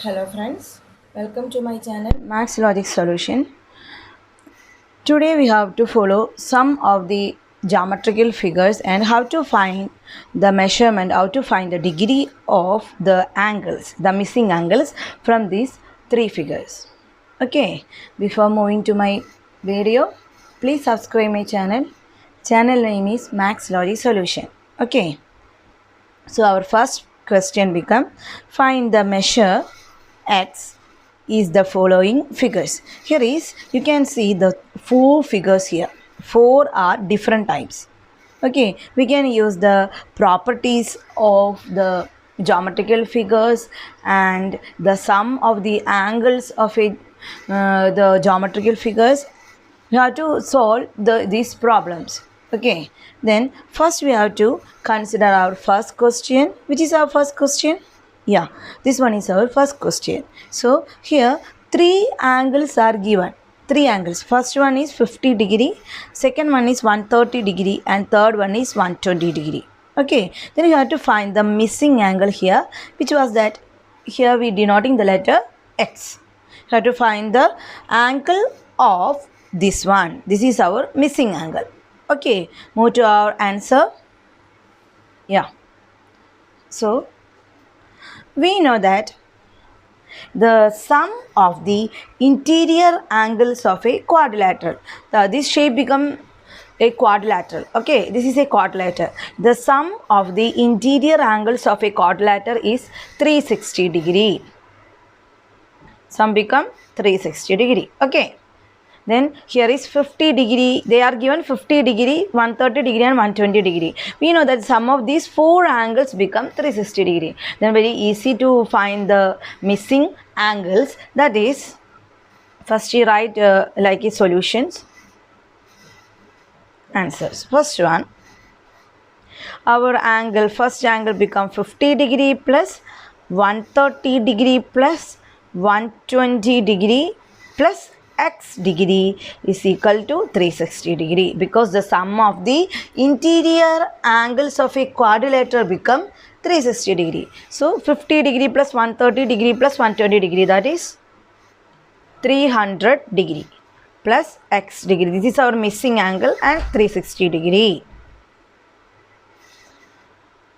Hello friends, welcome to my channel Max Logic Solution. Today we have to follow some of the geometrical figures and how to find the measurement, how to find the degree of the angles, the missing angles from these three figures. Okay, before moving to my video, please subscribe my channel. Channel name is Max Logic Solution. Okay, so our first question become find the measure x is the following figures. Here is you can see the four figures here. Four are different types. Okay, we can use the properties of the geometrical figures and the sum of the angles of it, the geometrical figures. We have to solve these problems. Okay, then first we have to consider our first question. Which is our first question? Yeah, this one is our first question. So here three angles are given. Three angles. First one is 50 degree, second one is 130 degree, and third one is 120 degree. Okay, then you have to find the missing angle here, which was that here we denoting the letter x. You have to find the angle of this one. This is our missing angle. Okay, move to our answer. Yeah, so we know that the sum of the interior angles of a quadrilateral, this shape become a quadrilateral. Okay, this is a quadrilateral. The sum of the interior angles of a quadrilateral is 360 degree. Sum become 360 degree. Okay, then here is 50 degree. They are given 50 degree, 130 degree and 120 degree. We know that sum of these four angles become 360 degree. Then very easy to find the missing angles. That is, first you write like a solutions, answers. First one, our angle, first angle become 50 degree plus 130 degree plus 120 degree plus x degree is equal to 360 degree, because the sum of the interior angles of a quadrilateral become 360 degree. So 50 degree plus 130 degree plus 120 degree, that is 300 degree plus x degree. This is our missing angle and 360 degree.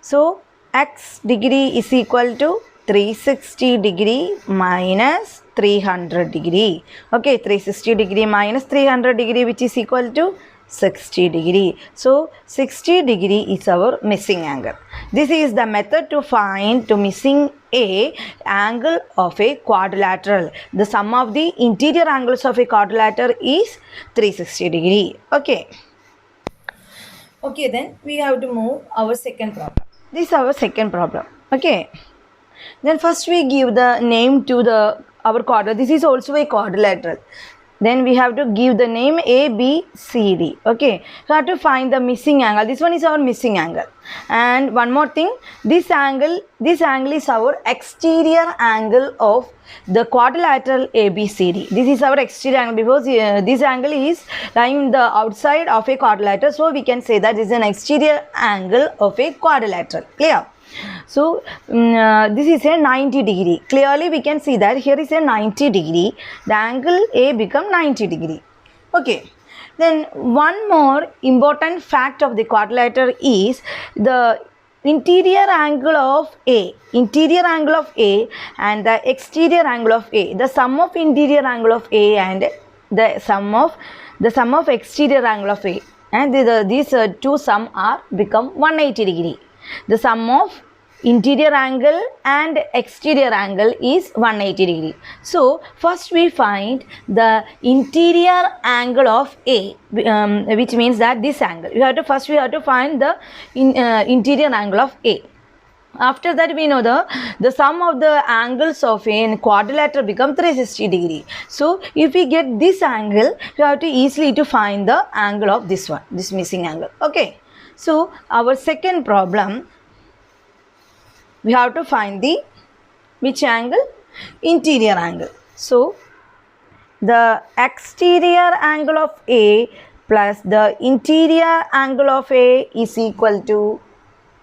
So x degree is equal to 360 degree minus 300 degree. Okay, 360 degree minus 300 degree, which is equal to 60 degree. So 60 degree is our missing angle. This is the method to find to missing a angle of a quadrilateral. The sum of the interior angles of a quadrilateral is 360 degree. Okay. Okay, then we have to move our second problem. This is our second problem. Okay, then first we give the name to the our quadrilateral. This is also a quadrilateral. Then we have to give the name A, B, C, D. Okay, we have to find the missing angle. This one is our missing angle. And one more thing, this angle is our exterior angle of the quadrilateral ABCD. This is our exterior angle because this angle is lying the outside of a quadrilateral. So we can say that this is an exterior angle of a quadrilateral. Clear? So this is a 90 degree. Clearly we can see that here is a 90 degree. The angle A become 90 degree. Okay. Then one more important fact of the quadrilateral is the interior angle of A and the exterior angle of A. The sum of interior angle of A and the sum of exterior angle of A, and these two sum are become 180 degree. The sum of interior angle and exterior angle is 180 degree. So first we find the interior angle of A, which means that this angle. We have to find the interior angle of A. After that we know the sum of the angles of a quadrilateral become 360 degree. So if we get this angle, we have to easily to find the angle of this one, this missing angle. Okay, so our second problem, we have to find the which angle? Interior angle. So the exterior angle of A plus the interior angle of A is equal to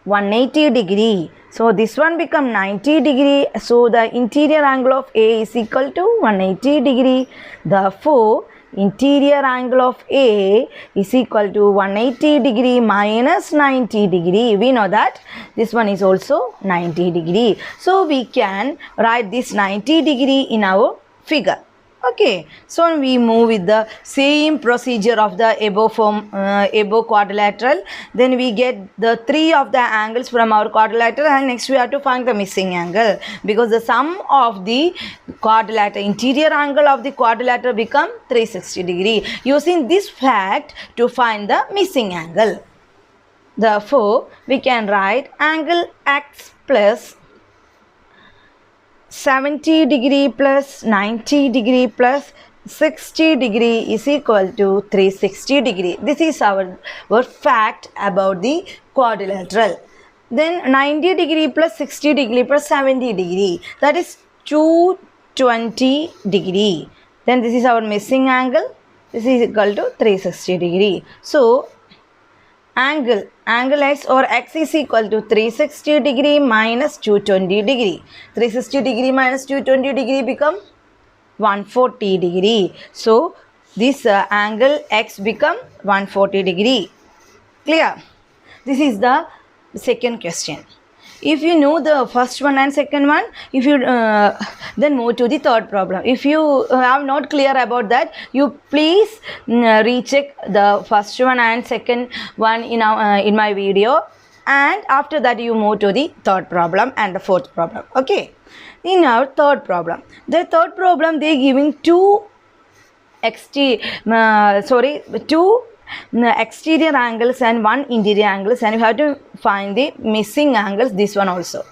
180 degree. So this one become 90 degree. So the interior angle of A is equal to 180 degree. Therefore, interior angle of A is equal to 180 degree minus 90 degree. We know that this one is also 90 degree. So we can write this 90 degree in our figure. Okay, so we move with the same procedure of the above quadrilateral. Then we get the three of the angles from our quadrilateral, and next we have to find the missing angle, because the sum of the quadrilateral, interior angle of the quadrilateral become 360 degree. Using this fact to find the missing angle. Therefore, we can write angle x plus 70 degree plus 90 degree plus 60 degree is equal to 360 degree. This is our fact about the quadrilateral. Then 90 degree plus 60 degree plus 70 degree, that is 220 degree. Then this is our missing angle. This is equal to 360 degree. So angle x or x is equal to 360 degree minus 220 degree. 360 degree minus 220 degree become 140 degree. So this angle x become 140 degree. Clear? This is the second question. If you know the first one and second one, if you then move to the third problem. If you have not clear about that, you please recheck the first one and second one in my video, and after that you move to the third problem and the fourth problem. Okay, in our third problem, they giving two exterior angles and one interior angles, and you have to find the missing angles, this one also.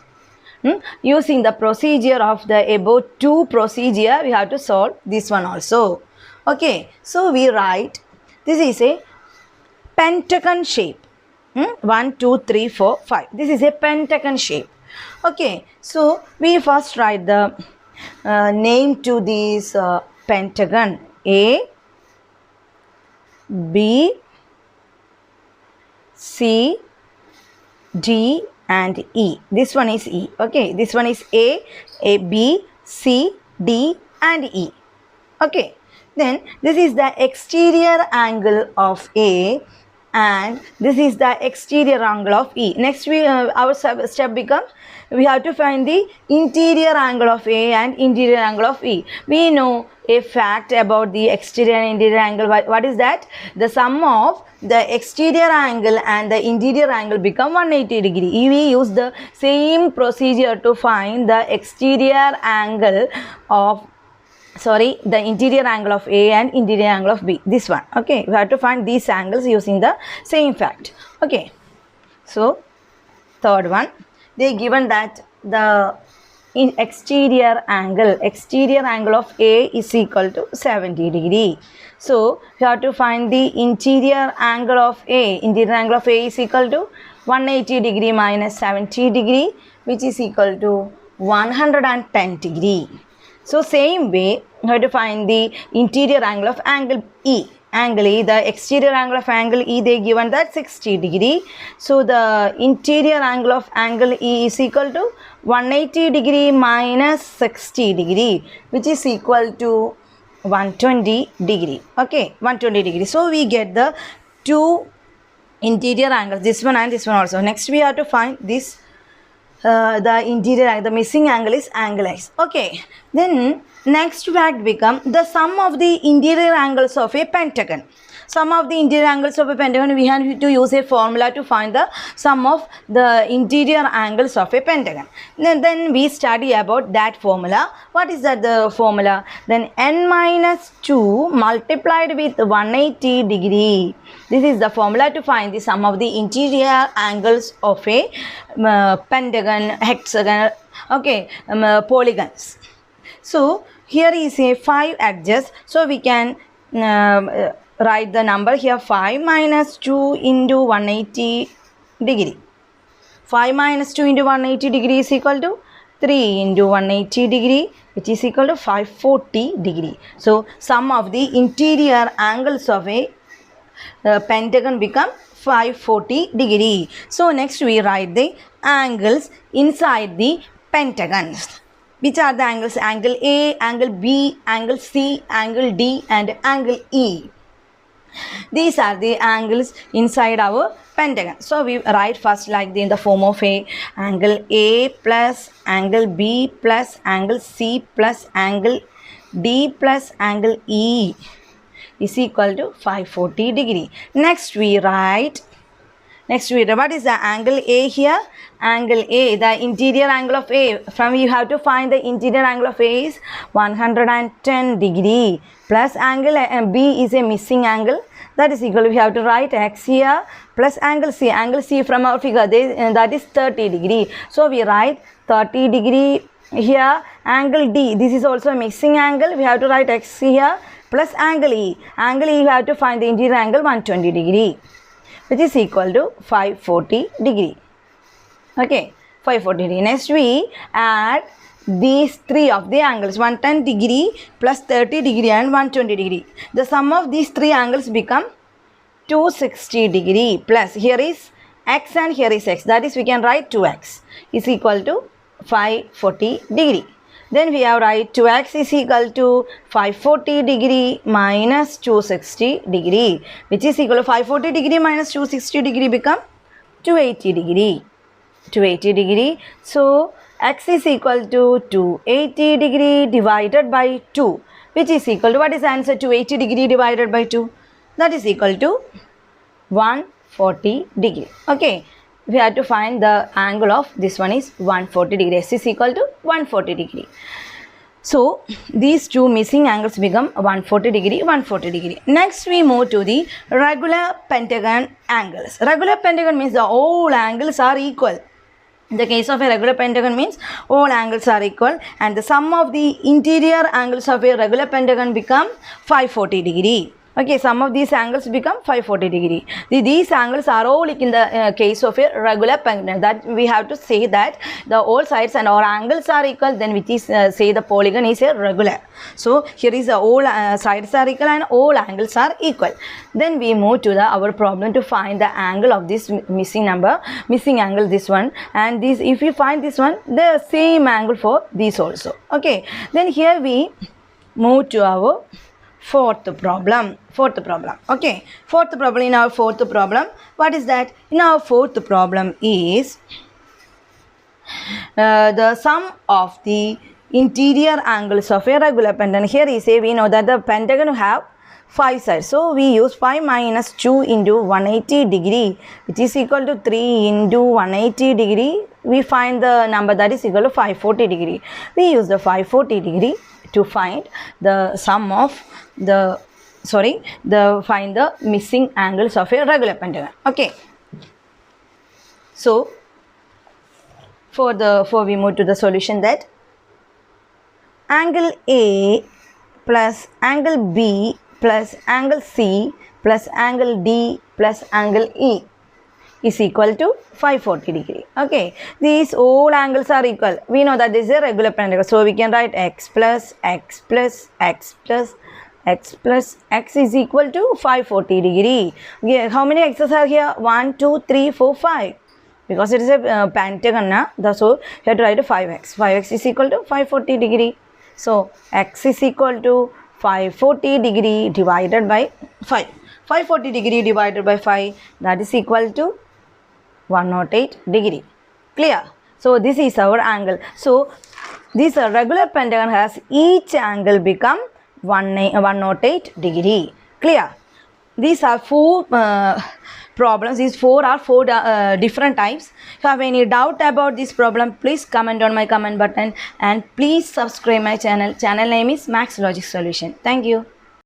Using the procedure of the above two procedure, we have to solve this one also. Okay, so we write this is a pentagon shape. 1 2 3 4 5, this is a pentagon shape. Okay, so we first write the name to this pentagon: A, B, C, D and E. This one is E. Okay, this one is A, B, C, D and E. Okay, then this is the exterior angle of A and this is the exterior angle of E. Next our step becomes we have to find the interior angle of A and interior angle of E. We know a fact about the exterior and interior angle. What is that? The sum of the exterior angle and the interior angle become 180 degree. We use the same procedure to find the exterior angle of the interior angle of A and interior angle of B. This one. Okay, we have to find these angles using the same fact. Okay, so third one, they given that the exterior angle of A is equal to 70 degree. So we have to find the interior angle of A. Interior angle of A is equal to 180 degree minus 70 degree, which is equal to 110 degree. So same way, we have to find the interior angle of angle E. The exterior angle of angle E, they given that 60 degree. So the interior angle of angle E is equal to 180 degree minus 60 degree, which is equal to 120 degree. Okay, 120 degree. So we get the two interior angles, this one and this one also. Next we have to find this the interior angle, the missing angle is angle X. Okay, then next fact become the sum of the interior angles of a pentagon. Sum of the interior angles of a pentagon, we have to use a formula to find the sum of the interior angles of a pentagon. Then we study about that formula. What is that the formula? Then n minus 2 multiplied with 180 degree. This is the formula to find the sum of the interior angles of a pentagon, hexagon, okay, polygons. So here is a 5 edges, so we can write the number here 5 minus 2 into 180 degree. 5 minus 2 into 180 degree is equal to 3 into 180 degree, which is equal to 540 degree. So sum of the interior angles of a pentagon become 540 degree. So next we write the angles inside the pentagons. Which are the angles? Angle A, angle B, angle C, angle D and angle E. These are the angles inside our pentagon. So we write first like in the form of a angle A plus angle B plus angle C plus angle D plus angle E is equal to 540 degree. Next we write what is the angle A here? Angle A, the interior angle of A. From you have to find the interior angle of A is 110 degree plus angle B is a missing angle. That is equal, we have to write X here plus angle C. Angle C from our figure, that is 30 degree. So we write 30 degree here. Angle D, this is also a missing angle. We have to write X here plus angle E. Angle E, we have to find the interior angle 120 degree, which is equal to 540 degree. Okay, 540 degree. Next we add these three of the angles, 110 degree plus 30 degree and 120 degree. The sum of these three angles become 260 degree plus here is X and here is X, that is we can write 2X is equal to 540 degree. Then we have write 2X is equal to 540 degree minus 260 degree, which is equal to 540 degree minus 260 degree become 280 degree. 280 degree. So X is equal to 280 degree divided by 2, which is equal to, what is the answer? 280 degree divided by 2, that is equal to 140 degree. Okay, we have to find the angle of this one is 140 degree. S is equal to 140 degree. So these two missing angles become 140 degree, 140 degree. Next we move to the regular pentagon angles. Regular pentagon means the all angles are equal. In the case of a regular pentagon means all angles are equal and the sum of the interior angles of a regular pentagon become 540 degree. Okay, sum of these angles become 540 degree. These angles are all like in the case of a regular pentagon. That we have to say that the all sides and all angles are equal, then which is say the polygon is a regular. So here is the all sides are equal and all angles are equal. Then we move to our problem to find the angle of this missing angle, this one, and this, if we find this one, the same angle for this also. Okay, then here we move to our fourth problem. Okay, fourth problem. In our fourth problem, what is that? In our fourth problem is the sum of the interior angles of a regular pentagon. Here is a, we know that the pentagon have 5 sides, so we use 5 minus 2 into 180 degree, which is equal to 3 into 180 degree. We find the number that is equal to 540 degree. We use the 540 degree to find the sum of find the missing angles of a regular pentagon. Okay, so for we move to the solution, that angle A plus angle B plus angle C plus angle D plus angle E is equal to 540 degree. Okay, these all angles are equal. We know that this is a regular pentagon, so we can write X plus X plus X plus X plus X is equal to 540 degree. Okay, how many X's are here? 1, 2, 3, 4, 5. Because it is a pentagon, so you have to write 5x. 5x is equal to 540 degree. So X is equal to 540 degree divided by 5. 540 degree divided by 5, that is equal to 108 degree. Clear? So this is our angle. So this regular pentagon has each angle become 108 degree. Clear? These are 4 problems. These 4 are 4 different types. If you have any doubt about this problem, please comment on my comment button and please subscribe my channel. Channel name is Max Logic Solution. Thank you.